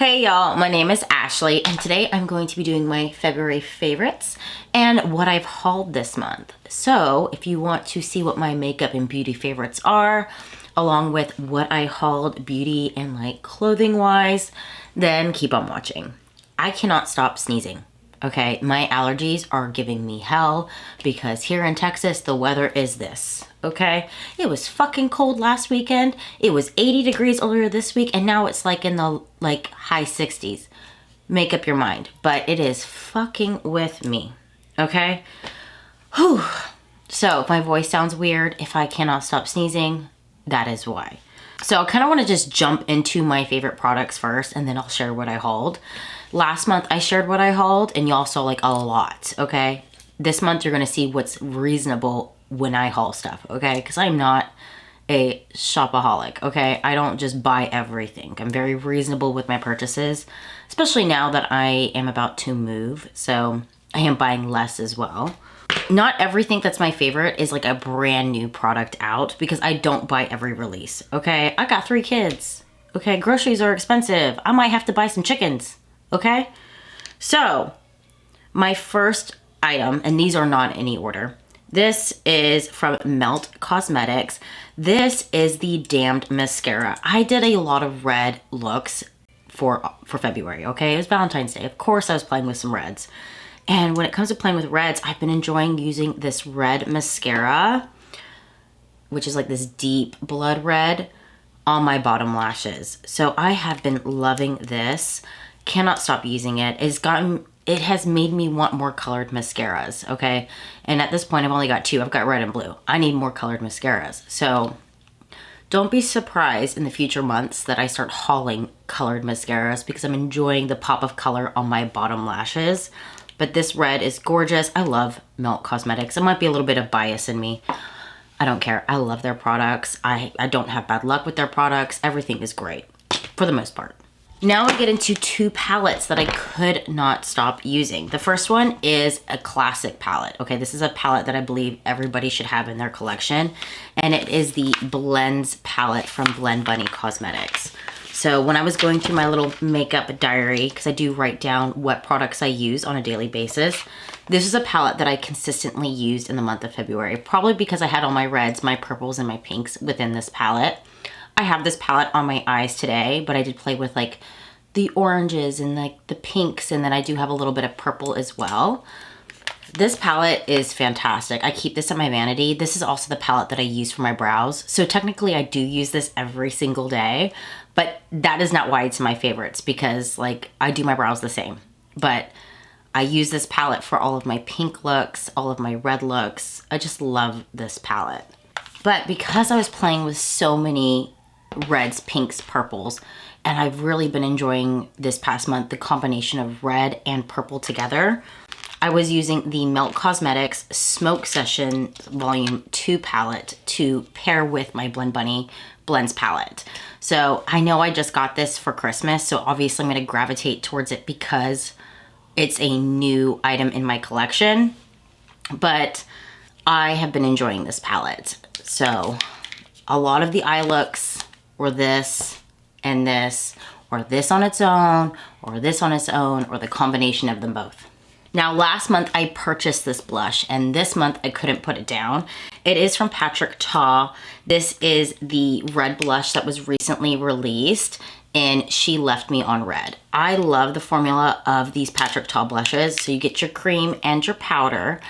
Hey y'all, my name is Ashley and today I'm going to be doing my February favorites and what I've hauled this month. So if you want to see what my makeup and beauty favorites are, along with what I hauled beauty and like clothing wise, then keep on watching. I cannot stop sneezing. Okay, my allergies are giving me hell because here in Texas, the weather is this, okay? It was fucking cold last weekend. It was 80 degrees earlier this week, and now it's like in the high 60s. Make up your mind, but it is fucking with me, okay? Whew. So if my voice sounds weird, if I cannot stop sneezing, that is why. So I kind of want to just jump into my favorite products first, and then I'll share what I hauled. Last month I shared what I hauled and y'all saw like a lot, okay? This month you're gonna see what's reasonable when I haul stuff, okay? Because I'm not a shopaholic, okay? I don't just buy everything. I'm very reasonable with my purchases, especially now that I am about to move, so I am buying less as well. Not everything that's my favorite is like a brand new product out because I don't buy every release, okay? I got 3 kids, okay? Groceries are expensive. I might have to buy some chickens. Okay, so my first item, and these are not in any order. This is from Melt Cosmetics. This is the Damned Mascara. I did a lot of red looks for February, okay? It was Valentine's Day. Of course, I was playing with some reds. And when it comes to playing with reds, I've been enjoying using this red mascara, which is like this deep blood red on my bottom lashes. So I have been loving this. Cannot stop using it. It has made me want more colored mascaras, okay? And at this point, I've only got 2. I've got red and blue. I need more colored mascaras. So don't be surprised in the future months that I start hauling colored mascaras because I'm enjoying the pop of color on my bottom lashes. But this red is gorgeous. I love Melt Cosmetics. It might be a little bit of bias in me. I don't care. I love their products. I don't have bad luck with their products. Everything is great for the most part. Now I get into 2 palettes that I could not stop using. The first one is a classic palette. Okay, this is a palette that I believe everybody should have in their collection. And it is the Blends palette from Blend Bunny Cosmetics. So when I was going through my little makeup diary, because I do write down what products I use on a daily basis, this is a palette that I consistently used in the month of February. Probably because I had all my reds, my purples, and my pinks within this palette. I have this palette on my eyes today, but I did play with like the oranges and like the pinks, and then I do have a little bit of purple as well. This palette is fantastic. I keep this at my vanity. This is also the palette that I use for my brows. So technically I do use this every single day, but that is not why it's my favorites because like I do my brows the same. But I use this palette for all of my pink looks, all of my red looks. I just love this palette. But because I was playing with so many reds, pinks, purples, and I've really been enjoying this past month the combination of red and purple together, I was using the Melt Cosmetics Smoke Session Volume 2 palette to pair with my Blend Bunny Blends palette. So I know I just got this for Christmas, so obviously I'm going to gravitate towards it because it's a new item in my collection, but I have been enjoying this palette. So a lot of the eye looks were this and this, or this on its own, or this on its own, or the combination of them both. Now last month I purchased this blush, and this month I couldn't put it down. It is from Patrick Ta. This is the red blush that was recently released, and She Left Me on Red. I love the formula of these Patrick Ta blushes. So you get your cream and your powder,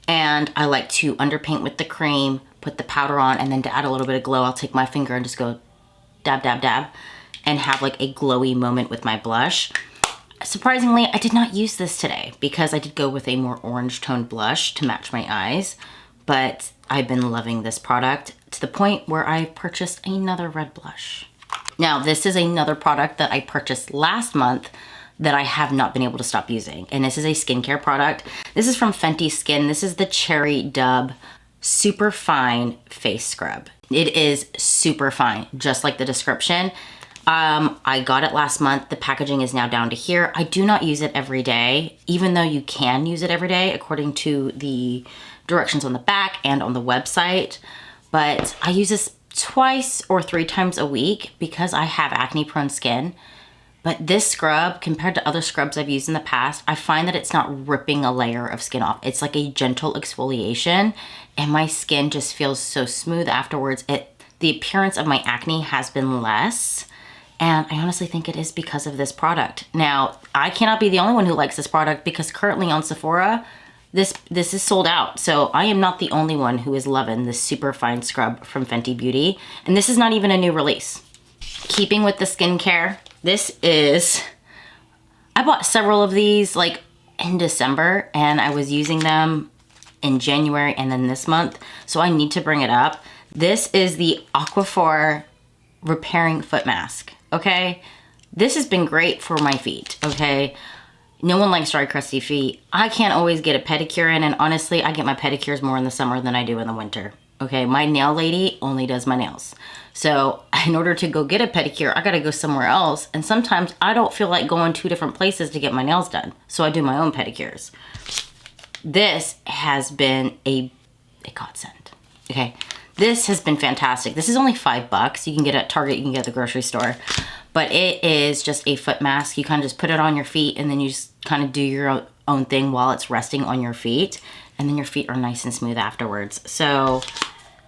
and I like to underpaint with the cream, put the powder on, and then to add a little bit of glow, I'll take my finger and just go dab, dab, dab, and have like a glowy moment with my blush. Surprisingly, I did not use this today because I did go with a more orange toned blush to match my eyes, but I've been loving this product to the point where I purchased another red blush. Now, this is another product that I purchased last month that I have not been able to stop using, and this is a skincare product. This is from Fenty Skin. This is the Cherry Dub Super Fine Face Scrub. It is super fine, just like the description. I got it last month. The packaging is now down to here. I do not use it every day, even though you can use it every day according to the directions on the back and on the website. But I use this twice or 3 times a week because I have acne prone skin. But this scrub, compared to other scrubs I've used in the past, I find that it's not ripping a layer of skin off. It's like a gentle exfoliation, and my skin just feels so smooth afterwards. The appearance of my acne has been less, and I honestly think it is because of this product. Now, I cannot be the only one who likes this product because currently on Sephora, this is sold out. So I am not the only one who is loving this super fine scrub from Fenty Beauty. And this is not even a new release. Keeping with the skincare, I bought several of these like in December, and I was using them in January and then this month. So I need to bring it up. This is the Aquaphor Repairing Foot Mask, okay? This has been great for my feet, okay? No one likes dry, crusty feet. I can't always get a pedicure in, and honestly, I get my pedicures more in the summer than I do in the winter. Okay, my nail lady only does my nails. So in order to go get a pedicure, I gotta go somewhere else. And sometimes I don't feel like going 2 different places to get my nails done. So I do my own pedicures. This has been a godsend, okay? This has been fantastic. This is only $5. You can get it at Target, you can get it at the grocery store. But it is just a foot mask. You kind of just put it on your feet, and then you just kind of do your own thing while it's resting on your feet. And then your feet are nice and smooth afterwards. So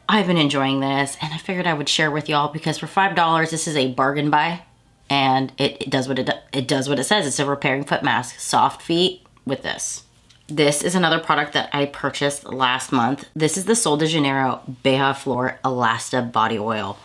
I've been enjoying this, and I figured I would share with y'all because for $5, this is a bargain buy. And it does what it does what it says. It's a repairing foot mask. Soft feet with this. This is another product that I purchased last month. This is the Sol de Janeiro Beija Flor Elasta Body Oil.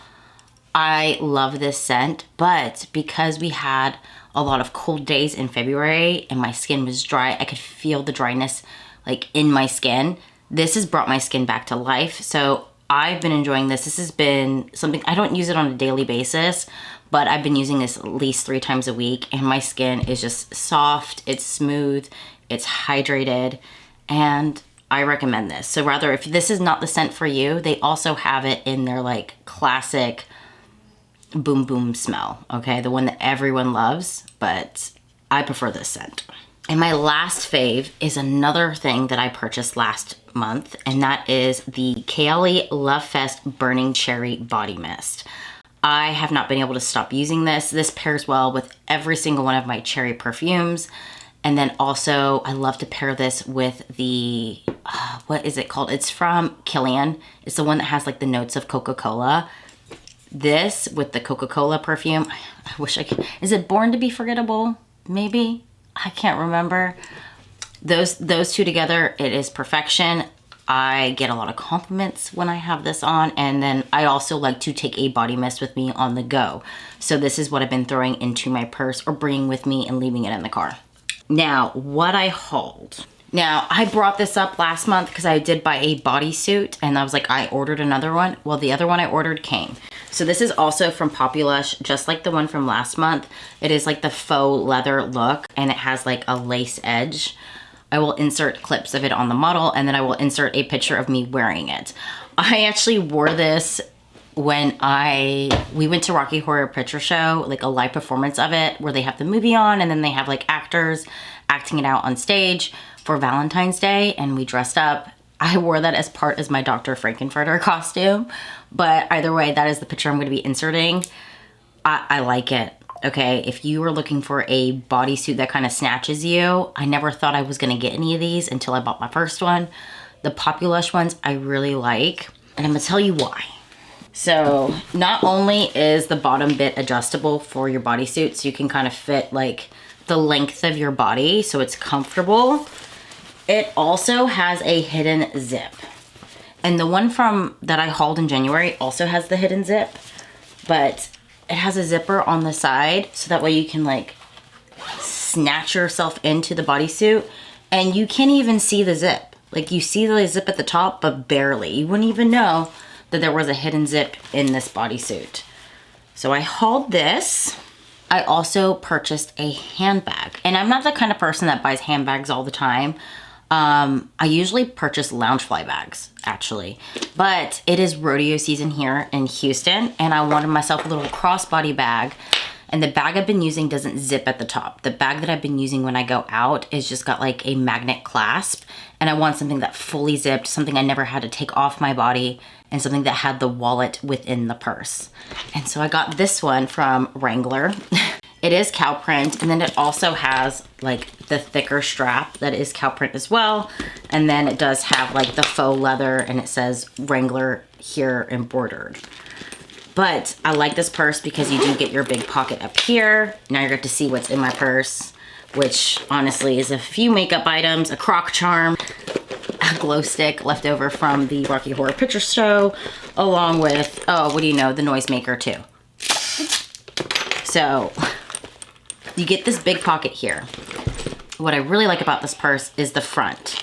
I love this scent, but because we had a lot of cold days in February and my skin was dry, I could feel the dryness like in my skin. This has brought my skin back to life. So I've been enjoying this. This has been something, I don't use it on a daily basis, but I've been using this at least 3 times a week, and my skin is just soft, it's smooth, it's hydrated, and I recommend this. So rather, if this is not the scent for you, they also have it in their like classic boom boom smell, okay? The one that everyone loves, but I prefer this scent. And my last fave is another thing that I purchased last month, and that is the Kayali Love Fest Burning Cherry Body Mist. I have not been able to stop using this. This pairs well with every single one of my cherry perfumes. And then also, I love to pair this with the, what is it called? It's from Kilian. It's the one that has like the notes of Coca-Cola. This with the Coca-Cola perfume, I wish I could. Is it Born to be Forgettable? Maybe? I can't remember. Those 2 together, it is perfection. I get a lot of compliments when I have this on, and then I also like to take a body mist with me on the go. So this is what I've been throwing into my purse or bringing with me and leaving it in the car. Now, what I hauled. Now, I brought this up last month because I did buy a bodysuit, and I was like, I ordered another one. Well, the other one I ordered came. So this is also from Populush, just like the one from last month. It is like the faux leather look, and it has like a lace edge. I will insert clips of it on the model, and then I will insert a picture of me wearing it. I actually wore this when we went to Rocky Horror Picture Show, like a live performance of it, where they have the movie on, and then they have like actors acting it out on stage for Valentine's Day, and we dressed up. I wore that as my Dr. Frankenfurter costume, but either way, that is the picture I'm going to be inserting. I like it. Okay, if you were looking for a bodysuit that kind of snatches you, I never thought I was going to get any of these until I bought my first one. The Populush ones I really like, and I'm going to tell you why. So not only is the bottom bit adjustable for your bodysuit, so you can kind of fit like the length of your body so it's comfortable, it also has a hidden zip. And the one that I hauled in January also has the hidden zip, but it has a zipper on the side so that way you can like snatch yourself into the bodysuit, and you can't even see the zip. Like you see the zip at the top, but barely. You wouldn't even know that there was a hidden zip in this bodysuit. So I hauled this. I also purchased a handbag, and I'm not the kind of person that buys handbags all the time. I usually purchase Loungefly bags, actually, but it is rodeo season here in Houston, and I wanted myself a little crossbody bag, and the bag I've been using doesn't zip at the top. The bag that I've been using when I go out is just got like a magnet clasp, and I want something that fully zipped, something I never had to take off my body, and something that had the wallet within the purse. And so I got this one from Wrangler. It is cow print, and then it also has like the thicker strap that is cow print as well. And then it does have like the faux leather, and it says Wrangler here embroidered. But I like this purse because you do get your big pocket up here. Now you're going to see what's in my purse, which honestly is a few makeup items, a croc charm, a glow stick left over from the Rocky Horror Picture Show, along with, oh, what do you know, the noisemaker too. So you get this big pocket here. What I really like about this purse is the front.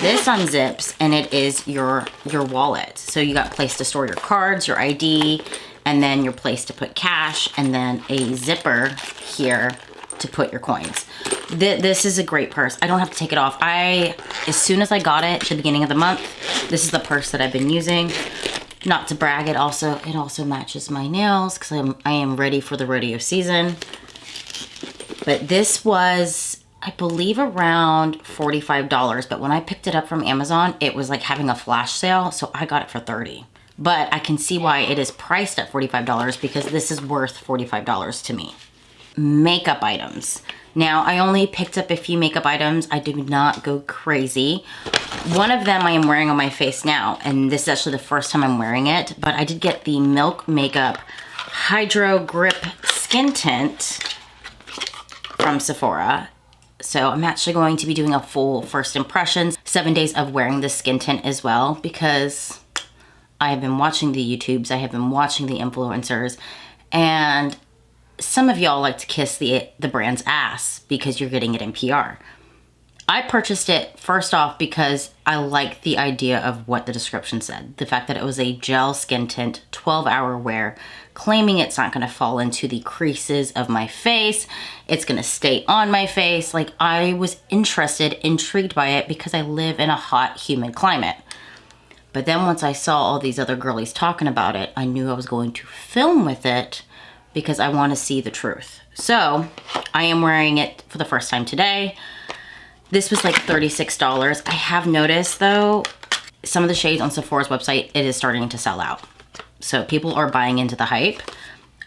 This unzips and it is your wallet. So you got a place to store your cards, your ID, and then your place to put cash, and then a zipper here to put your coins. This is a great purse. I don't have to take it off. As soon as I got it at the beginning of the month, this is the purse that I've been using. Not to brag, it also matches my nails because I am ready for the rodeo season. But this was, I believe, around $45, but when I picked it up from Amazon, it was like having a flash sale, so I got it for $30. But I can see why it is priced at $45 because this is worth $45 to me. Makeup items. Now, I only picked up a few makeup items. I did not go crazy. One of them I am wearing on my face now, and this is actually the first time I'm wearing it, but I did get the Milk Makeup Hydro Grip Skin Tint from Sephora. So I'm actually going to be doing a full first impressions, 7 days of wearing this skin tint as well, because I have been watching the YouTubes, I have been watching the influencers, and some of y'all like to kiss the brand's ass because you're getting it in PR. I purchased it first off because I like the idea of what the description said. The fact that it was a gel skin tint, 12-hour wear, claiming it's not gonna fall into the creases of my face. It's gonna stay on my face. Like, I was intrigued by it because I live in a hot, humid climate. But then once I saw all these other girlies talking about it, I knew I was going to film with it because I wanna see the truth. So I am wearing it for the first time today. This was like $36. I have noticed though, some of the shades on Sephora's website, it is starting to sell out. So people are buying into the hype.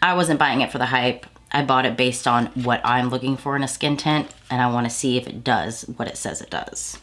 I wasn't buying it for the hype. I bought it based on what I'm looking for in a skin tint, and I wanna see if it does what it says it does.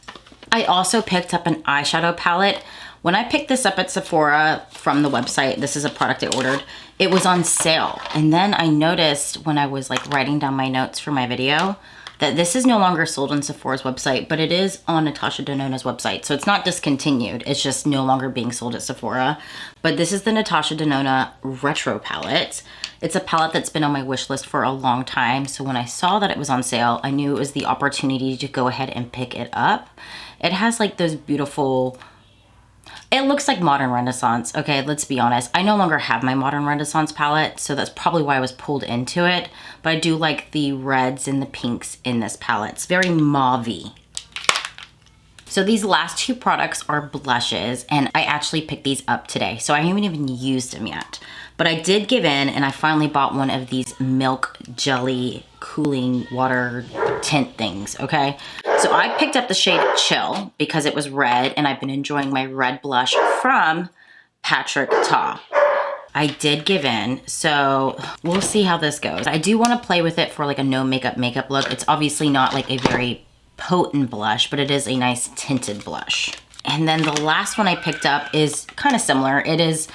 I also picked up an eyeshadow palette. When I picked this up at Sephora from the website, this is a product I ordered, it was on sale. And then I noticed when I was like writing down my notes for my video, that this is no longer sold on Sephora's website, but it is on Natasha Denona's website. So it's not discontinued, it's just no longer being sold at Sephora. But this is the Natasha Denona Retro Palette. It's a palette that's been on my wish list for a long time. So when I saw that it was on sale, I knew it was the opportunity to go ahead and pick it up. It has like those beautiful, it looks like Modern Renaissance. Okay, let's be honest. I no longer have my Modern Renaissance palette, so that's probably why I was pulled into it. But I do like the reds and the pinks in this palette. It's very mauve-y. So these last two products are blushes, and I actually picked these up today, so I haven't even used them yet. But I did give in, and I finally bought one of these Milk Jelly Cooling Water Tint things, okay? So I picked up the shade Chill because it was red, and I've been enjoying my red blush from Patrick Ta. I did give in, so we'll see how this goes. I do want to play with it for like a no makeup look. It's obviously not like a very potent blush, but it is a nice tinted blush. And then the last one I picked up is kind of similar. It is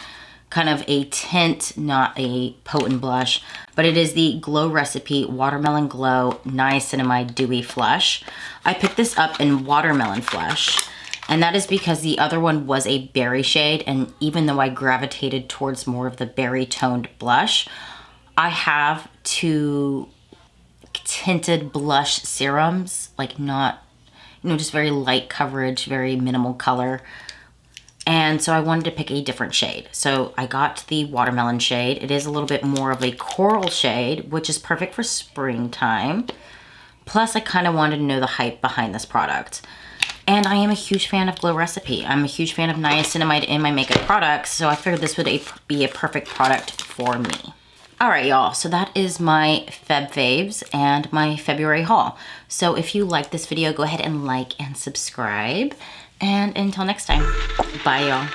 kind of a tint, not a potent blush, but it is the Glow Recipe Watermelon Glow Niacinamide Dewy Flush. I picked this up in Watermelon Flush, and that is because the other one was a berry shade, and even though I gravitated towards more of the berry toned blush, I have two tinted blush serums, like not, you know, just very light coverage, very minimal color. And so I wanted to pick a different shade. So I got the watermelon shade. It is a little bit more of a coral shade, which is perfect for springtime. Plus I kind of wanted to know the hype behind this product. And I am a huge fan of Glow Recipe. I'm a huge fan of niacinamide in my makeup products, so I figured this would be a perfect product for me. All right, y'all, so that is my Feb faves and my February haul. So if you like this video, go ahead and like and subscribe. And until next time, bye y'all.